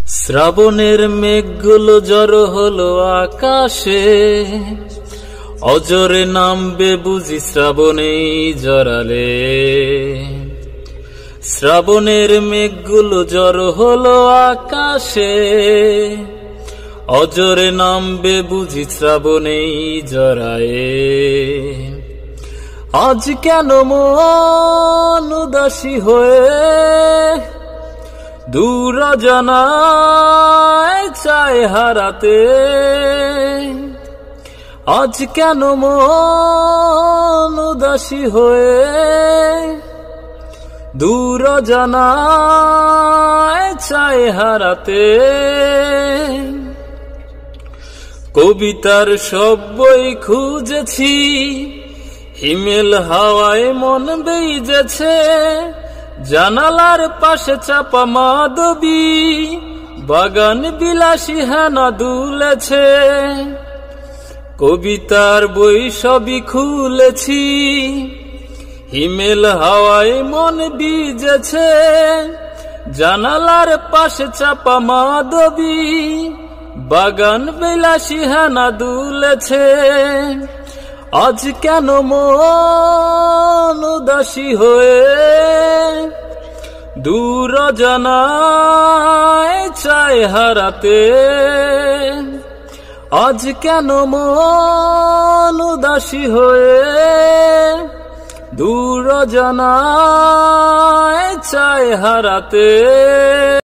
শ্রাবণের মেঘগুলো জড়ো হলো আকাশে, অজরে নামবে বুঝি শ্রাবণেই জড়ালে। শ্রাবণের মেঘগুলো জড়ো হলো আকাশে, অজরে নামবে বুঝি শ্রাবণেই জড়ায়ে। আজ কেন মন উদাসী হয়ে দূর জানায় চায় হারাতে। আজ কেন মন উদাসী হয়ে দূর জানায় চায় হারাতে। কবিতার সব বই খুঁজেছি, হিমেল হাওয়ায় মন বেজেছে। জানালার পাশে চাপা মাধবী, বাগান বিলাসী হেনা দুলেছে। কবিতার বই সবই খুলেছি, হিমেল হাওয়ায় মন ভিজেছে। জানালার পাশে চাপা মাধবী, বাগান বিলাসী হেনা দুলেছে। আজ কেন মন উদাসী হয়ে দূর জানায় চায় হারাতে। আজ কেন মন উদাসী হয়ে দূর জানায় চায় হারাতে।